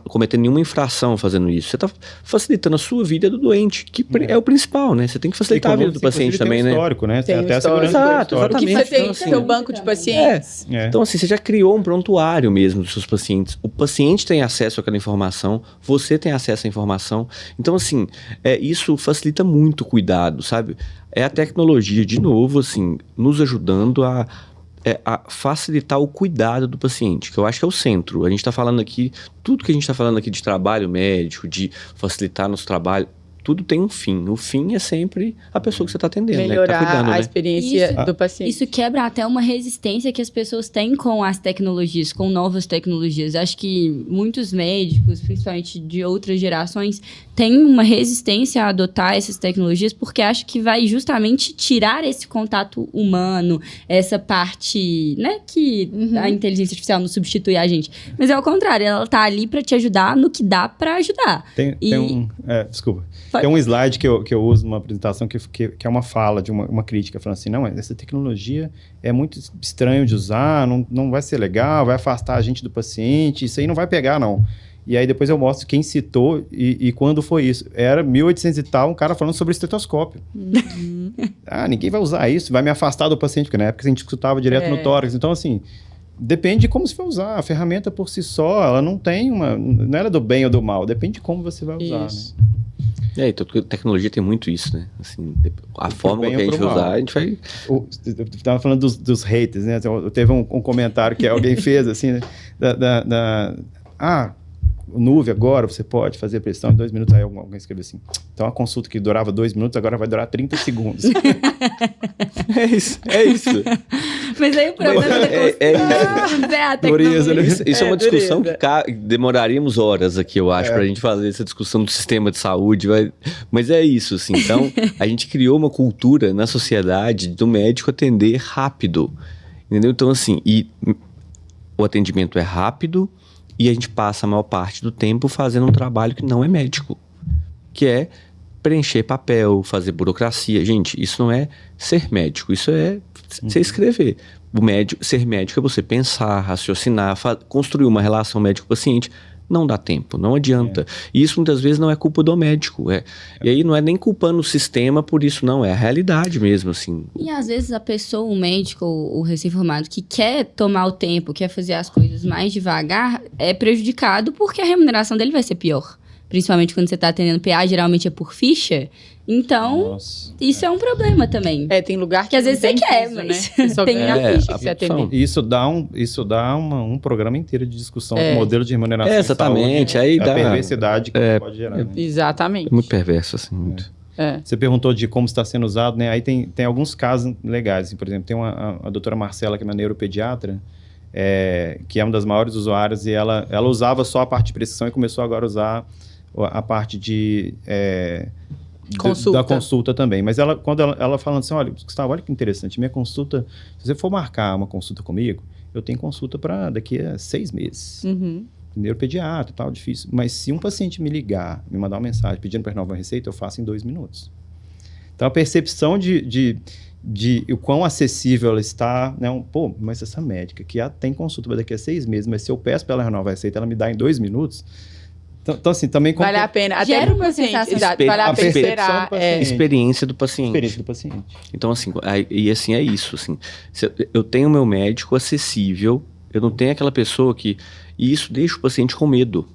cometendo nenhuma infração fazendo isso. Você está facilitando a sua vida do doente, que é o principal, né? Você tem que facilitar a vida do paciente também, né? Histórico, né? Tem até a histórico. segurança Exato, do histórico. Que você tem assim, seu banco de pacientes. Então, assim, você já criou um prontuário mesmo dos seus pacientes. O paciente tem acesso àquela informação, você tem acesso à informação. Então, assim, isso facilita muito o cuidado, sabe? É a tecnologia, de novo, assim, nos ajudando a facilitar o cuidado do paciente, que eu acho que é o centro. A gente está falando aqui, tudo que a gente está falando aqui de trabalho médico, de facilitar nosso trabalho, tudo tem um fim. O fim é sempre a pessoa que você está atendendo, melhorar, né? Que tá cuidando, a né? experiência do paciente. Isso quebra até uma resistência que as pessoas têm com as tecnologias, com novas tecnologias. Acho que muitos médicos, principalmente de outras gerações, têm uma resistência a adotar essas tecnologias porque acham que vai justamente tirar esse contato humano, essa parte, né, que a inteligência artificial não substitui a gente. Mas é o contrário, ela está ali para te ajudar no que dá para ajudar. Desculpa. Tem um slide que eu uso numa apresentação que é uma fala de uma crítica, falando assim, não, essa tecnologia é muito estranho de usar, não vai ser legal, vai afastar a gente do paciente, isso aí não vai pegar, não. E aí depois eu mostro quem citou e quando foi isso. Era 1800 e tal, um cara falando sobre estetoscópio. Ninguém vai usar isso, vai me afastar do paciente, porque na época a gente escutava direto no tórax. Então, assim, depende de como você vai usar. A ferramenta por si só, ela não tem não era do bem ou do mal, depende de como você vai usar, isso. né? Então, a tecnologia tem muito isso, né? Assim, a forma que a gente vai usar, a gente vai... Eu estava falando dos haters, né? Teve um comentário que alguém fez, assim, né? O Nuvem agora, você pode fazer pressão em 2 minutos. Aí alguém escreveu assim, então a consulta que durava 2 minutos, agora vai durar 30 segundos. É isso. Mas aí o problema é a tecnologia. Isso é uma discussão que demoraríamos horas aqui, eu acho, pra gente fazer essa discussão do sistema de saúde. Mas é isso, assim. Então, a gente criou uma cultura na sociedade do médico atender rápido. Entendeu? Então, assim, o atendimento é rápido, e a gente passa a maior parte do tempo fazendo um trabalho que não é médico, que é preencher papel, fazer burocracia. Gente, isso não é ser médico, isso é você escrever. Ser médico é você pensar, raciocinar, construir uma relação médico-paciente. Não dá tempo, não adianta. E isso muitas vezes não é culpa do médico. E aí não é nem culpando o sistema por isso, não. É a realidade mesmo, assim. E às vezes a pessoa, o médico, o recém-formado, que quer tomar o tempo, quer fazer as coisas mais devagar, é prejudicado porque a remuneração dele vai ser pior. Principalmente quando você está atendendo PA, geralmente é por ficha. Então, isso é um problema também. Tem lugar que às vezes você quer, piso, mas né? Só tem a ficha a que você atender. Isso dá um programa inteiro de discussão do modelo de remuneração. Exatamente. Saúde, aí dá a perversidade que pode gerar. Né? Exatamente. É muito perverso, assim, muito. Você perguntou de como está sendo usado, né? Aí tem alguns casos legais. Assim, por exemplo, tem a doutora Marcela, que é uma neuropediatra, que é uma das maiores usuárias, e ela usava só a parte de prescrição e começou agora a usar a parte da consulta também. Mas quando ela falando assim, olha, Gustavo, olha que interessante, minha consulta, se você for marcar uma consulta comigo, eu tenho consulta para daqui a 6 meses. Neuropediatra e tal, difícil. Mas se um paciente me ligar, me mandar uma mensagem pedindo para renovar uma receita, eu faço em 2 minutos. Então, a percepção de de o quão acessível ela está, né? Pô, mas essa médica que tem consulta daqui a 6 meses, mas se eu peço para ela renovar a receita, ela me dá em 2 minutos. Então assim, também... Vale a pena. Até Gera pro uma paciente. sensação. Exato, vale a pena percepção do esperar. paciente. Experiência do paciente. Experiência do paciente. Então, assim, e assim é isso, assim. Se eu tenho meu médico acessível, eu não tenho aquela pessoa que... E isso deixa o paciente com medo.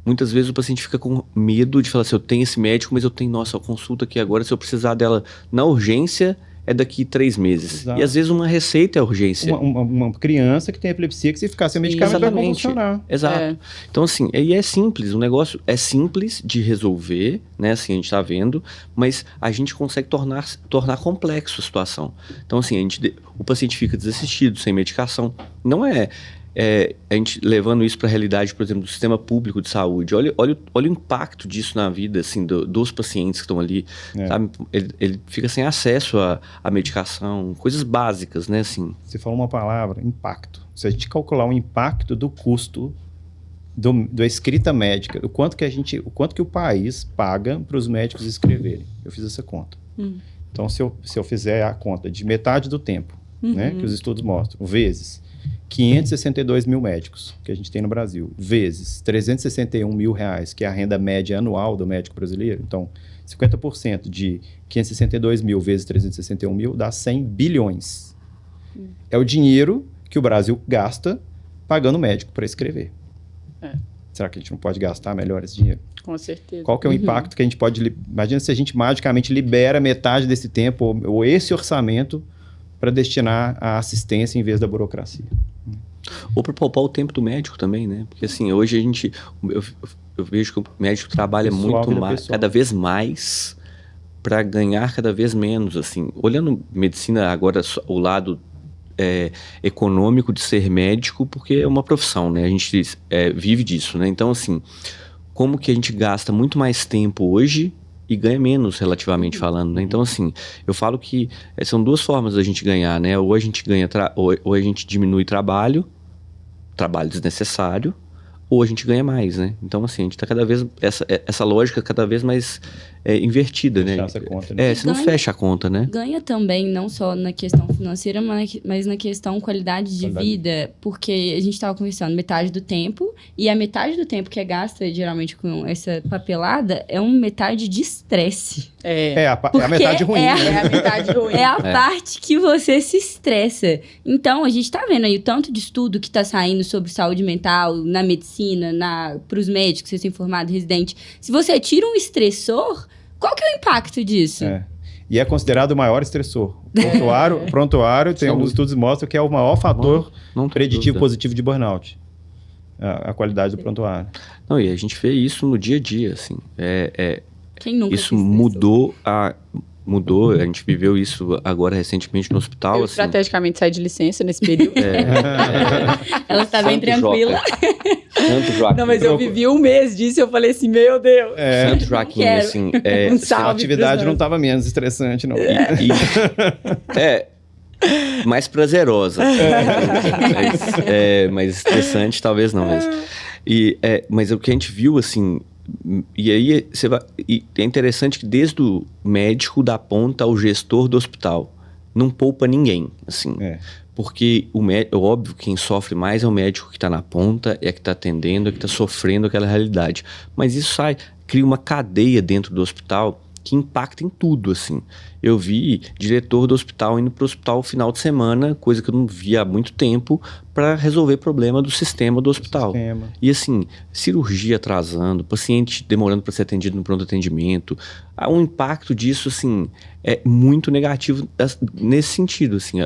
Muitas vezes o paciente fica com medo de falar assim, eu tenho esse médico, mas eu tenho, nossa, a consulta aqui agora, se eu precisar dela na urgência, é daqui 3 meses. Exato. E às vezes uma receita é urgência. Uma criança que tem epilepsia, que se ficar sem medicamento vai convulsionar. Exato. É. Então, assim, e é simples, o negócio é simples de resolver, né? Assim, a gente tá vendo, mas a gente consegue tornar complexo a situação. Então, assim, o paciente fica desassistido, sem medicação. Não é a gente levando isso para a realidade, por exemplo, do sistema público de saúde. Olha o impacto disso na vida, assim, dos pacientes que estão ali, sabe? Ele fica sem acesso à medicação, coisas básicas, né, assim. Você falou uma palavra, impacto. Se a gente calcular o impacto do custo da escrita médica, o quanto que o país paga para os médicos escreverem. Eu fiz essa conta. Então, se eu fizer a conta de metade do tempo, né, que os estudos mostram, vezes 562 mil médicos que a gente tem no Brasil, vezes 361 mil reais, que é a renda média anual do médico brasileiro. Então, 50% de 562 mil vezes 361 mil dá 100 bilhões. É o dinheiro que o Brasil gasta pagando médico para escrever. Será que a gente não pode gastar melhor esse dinheiro? Com certeza. Qual que é o impacto que a gente pode... Imagina se a gente magicamente libera metade desse tempo ou esse orçamento para destinar à assistência em vez da burocracia. Ou para poupar o tempo do médico também, né? Porque assim, hoje eu vejo que o médico trabalha muito mais, cada vez mais para ganhar cada vez menos, assim. Olhando medicina agora, o lado econômico de ser médico, porque é uma profissão, né? A gente vive disso, né? Então, assim, como que a gente gasta muito mais tempo hoje e ganha menos, relativamente falando, né? Então, assim, eu falo que são 2 formas da gente ganhar, né? Ou a gente ganha, ou a gente diminui trabalho desnecessário, ou a gente ganha mais, né? Então, assim, a gente tá cada vez... Essa lógica cada vez mais invertida, né? Essa conta, né? Você não fecha a conta, né? Ganha também, não só na questão financeira, mas na questão qualidade de vida, porque a gente estava conversando metade do tempo, e a metade do tempo que é gasta, geralmente, com essa papelada, é uma metade de estresse. É a metade ruim. É a metade ruim. É a parte que você se estressa. Então, a gente tá vendo aí o tanto de estudo que tá saindo sobre saúde mental, na medicina, pros médicos, recém-formado, residente. Se você tira um estressor, qual que é o impacto disso? E é considerado o maior estressor. O prontuário tem alguns estudos que mostram que é o maior fator preditivo positivo de burnout. A qualidade do prontuário. Não, e a gente vê isso no dia a dia, assim. Quem nunca isso mudou, a gente viveu isso agora recentemente no hospital. Eu assim. estrategicamente saí de licença nesse período. Ela está bem tranquila. Santo Joaquim. Não, mas eu vivi 1 mês disso e eu falei assim, meu Deus. Santo Joaquim, assim... Um salve a atividade não estava menos estressante, não. Mais prazerosa. Mais estressante, talvez não, mas o que a gente viu, assim... E aí é interessante que desde o médico da ponta ao gestor do hospital não poupa ninguém, assim. Porque óbvio, quem sofre mais é o médico que está na ponta, é que está atendendo, é que está sofrendo aquela realidade. Mas isso cria uma cadeia dentro do hospital que impacta em tudo, assim. Eu vi diretor do hospital indo para o hospital final de semana, coisa que eu não via há muito tempo, para resolver problema do sistema do hospital. E assim, cirurgia atrasando, paciente demorando para ser atendido no pronto atendimento, há um impacto disso, assim, é muito negativo nesse sentido, assim.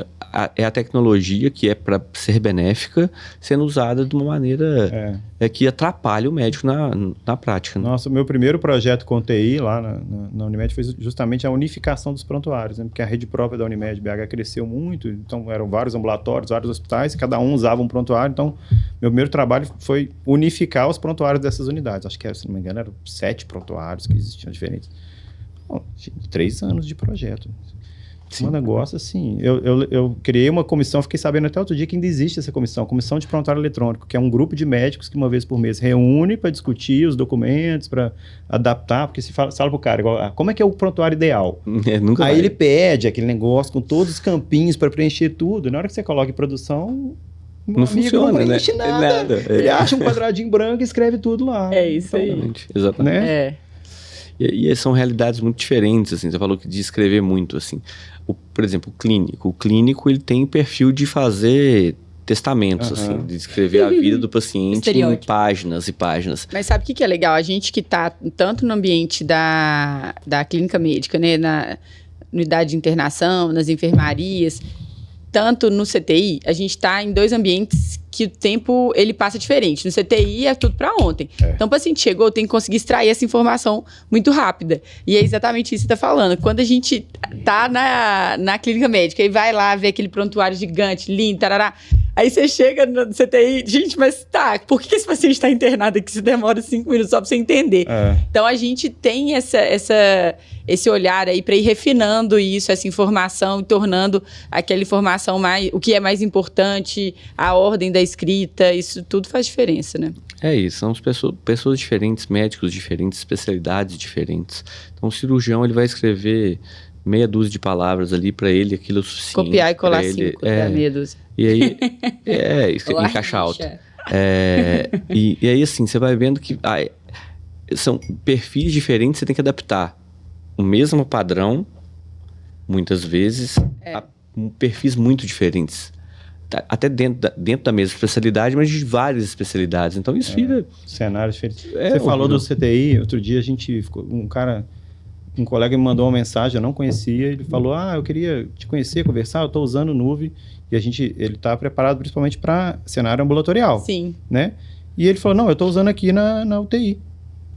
É a tecnologia que é para ser benéfica sendo usada de uma maneira que atrapalha o médico na prática. Né? Nossa, o meu primeiro projeto com TI lá na Unimed foi justamente a unificação dos prontuários, né? Porque a rede própria da Unimed BH cresceu muito, então eram vários ambulatórios, vários hospitais, cada um usava um prontuário, então meu primeiro trabalho foi unificar os prontuários dessas unidades. Acho que, se não me engano, eram 7 prontuários que existiam diferentes. 3 anos de projeto. Sim. Um negócio assim. Eu criei uma comissão, fiquei sabendo até outro dia que ainda existe essa comissão, Comissão de Prontuário Eletrônico, que é um grupo de médicos que uma vez por mês reúne para discutir os documentos, para adaptar, porque se fala pro cara, igual, como é que é o prontuário ideal? Nunca Aí vai. ele pede aquele negócio com todos os campinhos para preencher tudo. Na hora que você coloca em produção, meu Não amigo funciona, não preenche né? nada. Ele acha um quadradinho branco e escreve tudo lá. É isso aí. Exatamente. Exatamente. Né? É. E são realidades muito diferentes, assim. Você falou que de escrever muito, assim. Por exemplo, o clínico. O clínico, ele tem perfil de fazer testamentos, assim. De escrever a vida do paciente em Estereótipo. páginas e páginas. Mas sabe o que é legal? A gente que está tanto no ambiente da clínica médica, né, na unidade de internação, nas enfermarias, tanto no CTI, a gente está em 2 ambientes que o tempo ele passa diferente. No CTI é tudo para ontem. Então, o paciente chegou, tem que conseguir extrair essa informação muito rápida. E é exatamente isso que você está falando. Quando a gente tá na clínica médica e vai lá ver aquele prontuário gigante, lindo, tarará, aí você chega no CTI, gente, mas tá, por que esse paciente está internado aqui? Se demora 5 minutos só para você entender. Então, a gente tem esse olhar aí para ir refinando isso, essa informação, e tornando aquela informação o que é mais importante, a ordem da escrita, isso tudo faz diferença, né? É isso, são pessoas diferentes, médicos diferentes, especialidades diferentes. Então, o cirurgião, ele vai escrever meia dúzia de palavras ali, para ele aquilo é o suficiente. Copiar e colar pra ele, 5, da meia dúzia. E aí, em caixa alta. E aí, assim, você vai vendo que são perfis diferentes, você tem que adaptar o mesmo padrão, muitas vezes, a perfis muito diferentes. Até dentro da mesma especialidade, mas de várias especialidades. Então, isso vira... Cenários diferentes. Você falou do CTI, outro dia a gente ficou... Um colega me mandou uma mensagem, eu não conhecia, ele falou, eu queria te conhecer, conversar, eu estou usando o Nuvem, e ele está preparado principalmente para cenário ambulatorial. Sim. Né? E ele falou, não, eu estou usando aqui na UTI,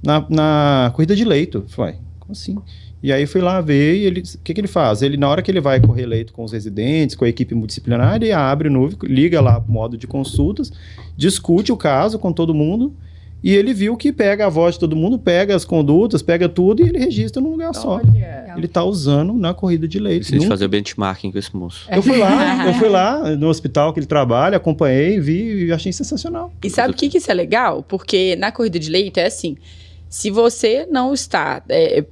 na corrida de leito. Eu falei, como assim? E aí fui lá ver, e o que ele faz? Ele, na hora que ele vai correr leito com os residentes, com a equipe multidisciplinar, ele abre o Nuvem, liga lá o modo de consultas, discute o caso com todo mundo, e ele viu que pega a voz de todo mundo, pega as condutas, pega tudo e ele registra num lugar só. Ele está usando na corrida de leito. Precisa fazer o benchmarking com esse moço. Eu fui lá no hospital que ele trabalha, acompanhei, vi e achei sensacional. E sabe o que isso é legal? Porque na corrida de leito é assim, se você não está...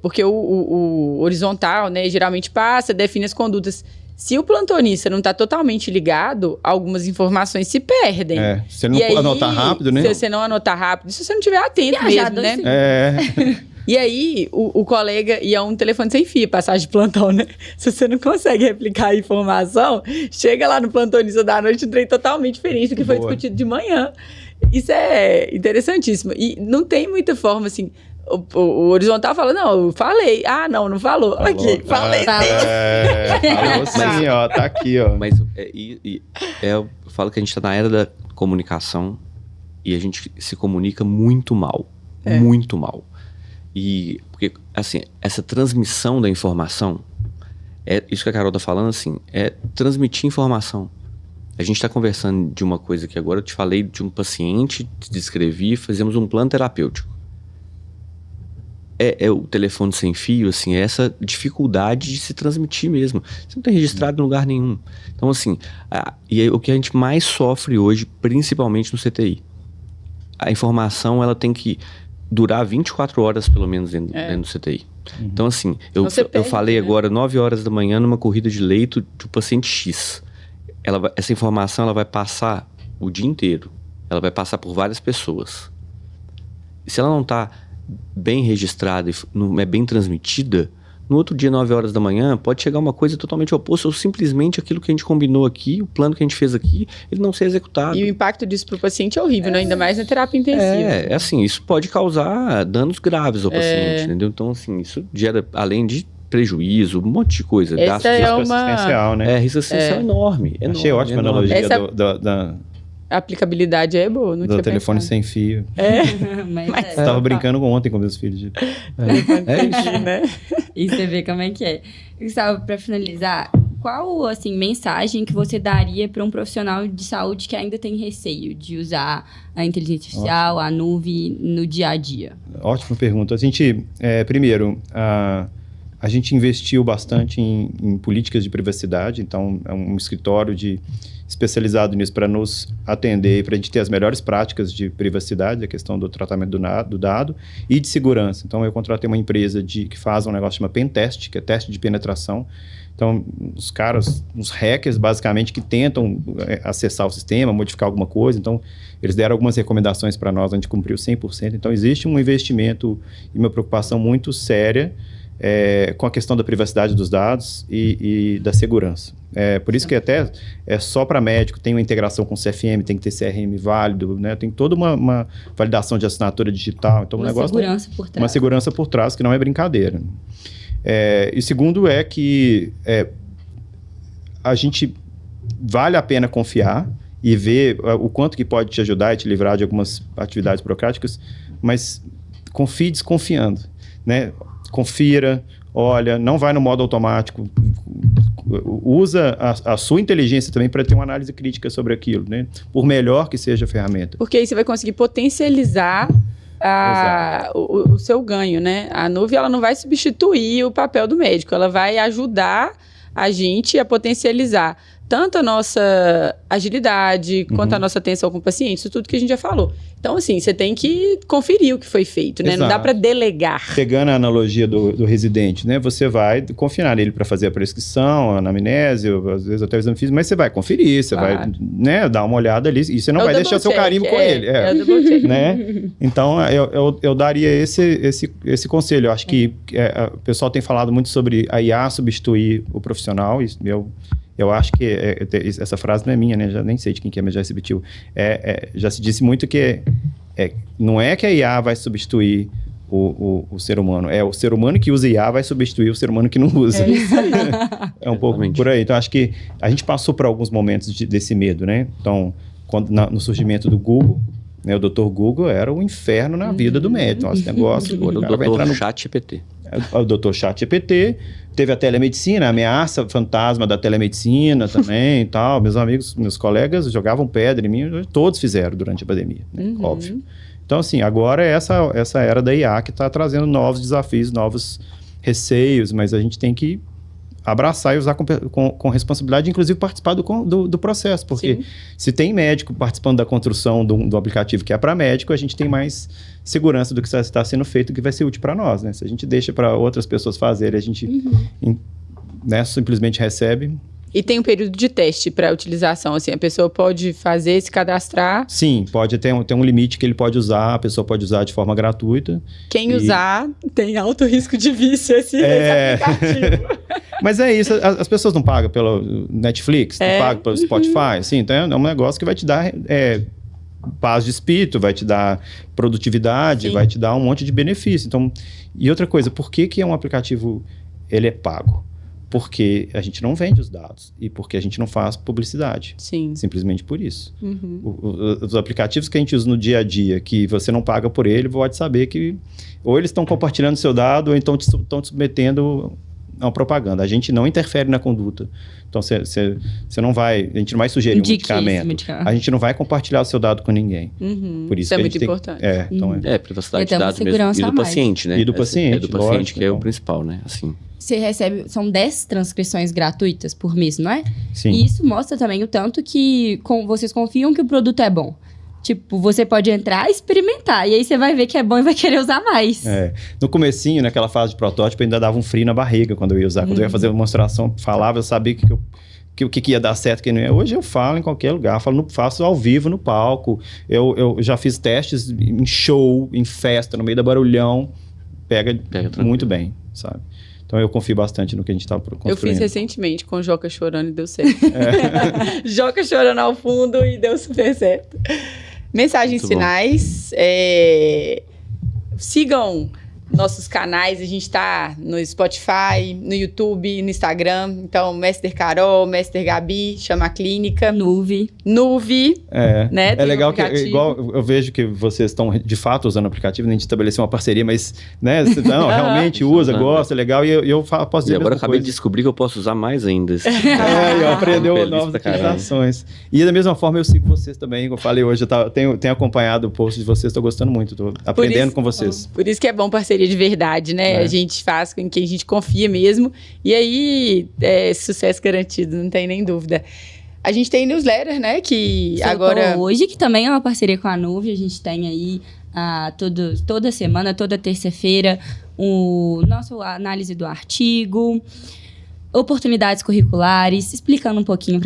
porque o horizontal, né, geralmente passa, define as condutas. Se o plantonista não está totalmente ligado, algumas informações se perdem. Se ele não anotar rápido, né? Se você não anotar rápido, se você não estiver atento mesmo, né? E aí, o colega ia um telefone sem fio, passagem de plantão, né? Se você não consegue replicar a informação, chega lá no plantonista da noite, um trem totalmente diferente do que foi discutido de manhã. Isso é interessantíssimo. E não tem muita forma, assim... O horizontal fala, não, eu falei. Não falou. Aqui, falei. Falou sim, ó, tá aqui, ó. Mas eu falo que a gente tá na era da comunicação e a gente se comunica muito mal. Muito mal. E, porque, assim, essa transmissão da informação, isso que a Carol tá falando, assim, é transmitir informação. A gente tá conversando de uma coisa que agora eu te falei de um paciente, te descrevi, fazemos um plano terapêutico. É o telefone sem fio, assim, é essa dificuldade de se transmitir mesmo. Você não tem registrado em lugar nenhum. Então, assim, o que a gente mais sofre hoje, principalmente no CTI, a informação, ela tem que durar 24 horas, pelo menos, dentro do CTI. Então, assim, eu falei agora 9 horas da manhã numa corrida de leito de um paciente X. Essa informação, ela vai passar o dia inteiro. Ela vai passar por várias pessoas. E se ela não está bem registrada e não é bem transmitida, no outro dia, 9 horas da manhã, pode chegar uma coisa totalmente oposta, ou simplesmente aquilo que a gente combinou aqui, o plano que a gente fez aqui, ele não ser executado. E o impacto disso para o paciente é horrível, né? Ainda mais na terapia intensiva. É assim, isso pode causar danos graves ao paciente, entendeu? Então, assim, isso gera, além de prejuízo, um monte de coisa. Essa Risco assistencial, né? Risco assistencial enorme. Achei ótima a analogia a aplicabilidade é boa, não tinha do telefone pensado. sem fio. Mas Eu tava brincando ontem com meus filhos. Isso, né? E você vê como é que é. Gustavo, para finalizar, qual, assim, mensagem que você daria para um profissional de saúde que ainda tem receio de usar a inteligência artificial, a nuvem no dia a dia? Ótima pergunta. A gente, primeiro, a A gente investiu bastante em políticas de privacidade, então é um escritório especializado nisso para nos atender, para a gente ter as melhores práticas de privacidade, a questão do tratamento do dado e de segurança. Então, eu contratei uma empresa que faz um negócio chamado Pentest, que é teste de penetração. Então, os caras, os hackers, basicamente, que tentam acessar o sistema, modificar alguma coisa. Então, eles deram algumas recomendações para nós, a gente cumpriu 100%. Então, existe um investimento e uma preocupação muito séria com a questão da privacidade dos dados e da segurança. Por isso que até é só para médico, tem uma integração com o CFM, tem que ter CRM válido, né? Tem toda uma validação de assinatura digital. Então, segurança por trás. Uma segurança por trás, que não é brincadeira. E segundo é que a gente vale a pena confiar e ver o quanto que pode te ajudar e te livrar de algumas atividades burocráticas, mas confie desconfiando, né? Confira, olha, não vai no modo automático, usa a sua inteligência também para ter uma análise crítica sobre aquilo, né? Por melhor que seja a ferramenta. Porque aí você vai conseguir potencializar o seu ganho, né? A nuvem, ela não vai substituir o papel do médico, ela vai ajudar a gente a potencializar tanto a nossa agilidade, quanto a nossa atenção com o paciente, isso tudo que a gente já falou. Então, assim, você tem que conferir o que foi feito, né? Exato. Não dá para delegar. Pegando a analogia do residente, né? Você vai confinar ele para fazer a prescrição, a anamnese, às vezes até o exame físico, mas você vai conferir, você vai, né, dar uma olhada ali, e você não vai deixar seu carimbo com ele. O double check. Né? Então, eu daria esse conselho. Eu acho que o pessoal tem falado muito sobre a IA substituir o profissional, e eu acho que essa frase não é minha, né? Já nem sei de quem que é, mas já se repetiu. Já se disse muito que não é que a IA vai substituir o ser humano, é o ser humano que usa IA vai substituir o ser humano que não usa. É um pouco por aí. Então, acho que a gente passou por alguns momentos desse medo, né? Então, no surgimento do Google, né, o Dr. Google era o inferno na vida do médico. Nossa, negócio... O Dr. ChatGPT. O Dr. ChatGPT, teve a telemedicina, a ameaça fantasma da telemedicina também e tal. Meus amigos, meus colegas jogavam pedra em mim, todos fizeram durante a pandemia, né? Óbvio. Então, assim, agora é essa era da IA que está trazendo novos desafios, novos receios, mas a gente tem que abraçar e usar com responsabilidade, inclusive participar do processo, porque se tem médico participando da construção do aplicativo que é para médico, a gente tem mais segurança do que está sendo feito, que vai ser útil para nós, né? Se a gente deixa para outras pessoas fazerem, a gente né, simplesmente recebe. E tem um período de teste para utilização, assim, a pessoa pode fazer, se cadastrar? Sim, pode ter um limite que ele pode usar, a pessoa pode usar de forma gratuita. Quem usar tem alto risco de vício esse aplicativo. Mas é isso, as pessoas não pagam pelo Netflix, não pagam pelo Spotify, assim, então é um negócio que vai te dar paz de espírito, vai te dar produtividade, vai te dar um monte de benefício. Então, e outra coisa, por que é um aplicativo, ele é pago? Porque a gente não vende os dados e porque a gente não faz publicidade. Sim. Simplesmente por isso. Os aplicativos que a gente usa no dia a dia, que você não paga por ele, pode saber que ou eles estão compartilhando seu dado ou então estão te submetendo a uma propaganda. A gente não interfere na conduta. Então, você não vai... A gente não vai sugerir um medicamento. A gente não vai compartilhar o seu dado com ninguém. Por isso é muito importante. Então privacidade de dados mesmo. E do paciente, né? E do paciente. Do paciente, que é o principal, né? Assim... Você recebe, são 10 transcrições gratuitas por mês, não é? Sim. E isso mostra também o tanto que vocês confiam que o produto é bom. Tipo, você pode entrar e experimentar, e aí você vai ver que é bom e vai querer usar mais. No comecinho, naquela fase de protótipo, ainda dava um frio na barriga quando eu ia usar. Quando eu ia fazer a demonstração, falava, eu sabia o que ia dar certo, o que não ia. Hoje eu falo em qualquer lugar, faço ao vivo no palco. Eu já fiz testes em show, em festa, no meio da barulhão. Pega muito bem, sabe? Então, eu confio bastante no que a gente está construindo. Eu fiz recentemente com Joca chorando e deu certo. Joca chorando ao fundo e deu super certo. Mensagens finais. Sigam nossos canais. A gente está no Spotify, no YouTube, no Instagram. Então, Mestre Carol, Mestre Gabi, Chama a Clínica. Nuve. Né? É legal que, igual eu vejo que vocês estão de fato usando o aplicativo, a gente estabeleceu uma parceria, mas, né, você realmente usa, gosta, é legal, e eu posso dizer. E agora eu acabei de descobrir que eu posso usar mais ainda. Eu aprendeu novas utilizações. E da mesma forma eu sigo vocês também, como eu falei hoje, tenho acompanhado o post de vocês, estou gostando muito, estou aprendendo com vocês. Por isso que é bom parceria parceria de verdade, né? A gente faz com quem a gente confia mesmo. E aí, sucesso garantido, não tem nem dúvida. A gente tem newsletter, né? Que Soltou agora... hoje, que também é uma parceria com a Nuve. A gente tem aí toda semana, toda terça-feira, o nosso análise do artigo, oportunidades curriculares, explicando um pouquinho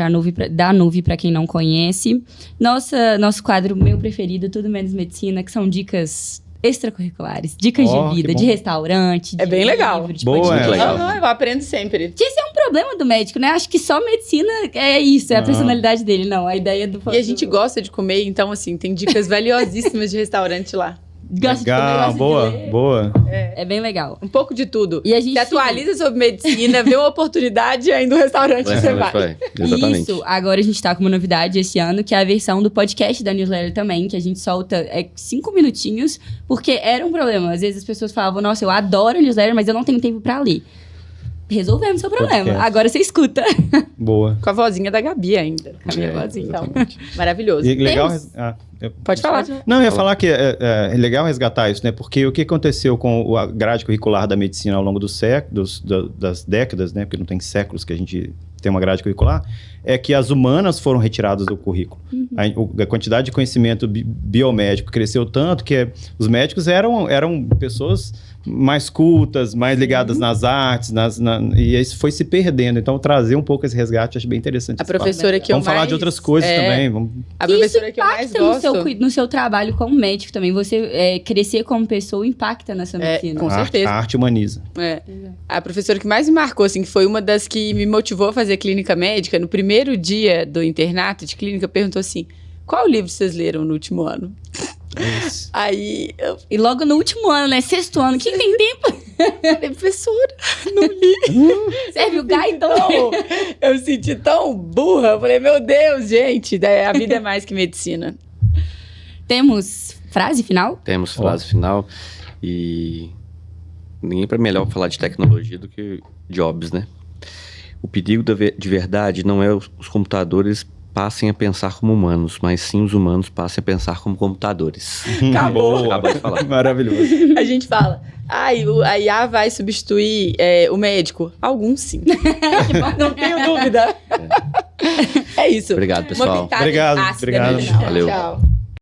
da Nuve para quem não conhece. Nosso quadro, meu preferido, Tudo Menos Medicina, que são dicas extracurriculares, dicas de vida, de restaurante, de bem legal. livro, de Boa, podcast. legal. Eu aprendo sempre. Esse é um problema do médico, né? Acho que só medicina é isso, é a personalidade dele, não. A ideia do... E a gente gosta de comer, então, assim, tem dicas valiosíssimas de restaurante lá. Gosta de comer, Legal, gosta boa, de ler. boa. É bem legal. Um pouco de tudo. E a gente se atualiza sobre medicina, vê uma oportunidade e ainda um restaurante você vai. Exatamente. Isso, agora a gente tá com uma novidade esse ano, que é a versão do podcast da newsletter também, que a gente solta 5 minutinhos, porque era um problema. Às vezes as pessoas falavam, nossa, eu adoro a newsletter, mas eu não tenho tempo pra ler. Resolvemos seu problema. Podcast. Agora você escuta. Boa. Com a vozinha da Gabi ainda. Com a minha vozinha, então. Maravilhoso. E legal... Pode falar. Não, eu ia falar que é legal resgatar isso, né? Porque o que aconteceu com a grade curricular da medicina ao longo das décadas, né? Porque não tem séculos que a gente tem uma grade curricular, é que as humanas foram retiradas do currículo. A quantidade de conhecimento biomédico cresceu tanto que os médicos eram pessoas mais cultas, mais ligadas nas artes, e isso foi se perdendo. Então, trazer um pouco esse resgate, acho bem interessante. A professora que eu mais... Vamos falar de outras coisas também. A professora que eu mais gosto... no seu trabalho como médico também. Você crescer como pessoa impacta na sua medicina. Com certeza. A arte humaniza. A professora que mais me marcou, assim, que foi uma das que me motivou a fazer clínica médica, no primeiro dia do internato de clínica, perguntou assim, qual livro vocês leram no último ano? Isso. Aí, E logo no último ano, né? 6º ano, quem tem tempo? falei, professora, não li. Serve o gaitão. Eu me senti tão burra. Eu falei, meu Deus, gente, a vida é mais que medicina. Temos frase final? Temos frase final. E ninguém para melhor falar de tecnologia do que Jobs, né? O perigo de verdade não é os computadores passem a pensar como humanos, mas sim os humanos passem a pensar como computadores. Acabou. Acabou de falar. Maravilhoso. A gente fala, a IA vai substituir o médico? Alguns sim. Não tenho dúvida. É isso. Obrigado, pessoal. Uma pitada Obrigado, ácida obrigado. no final. Valeu. Tchau.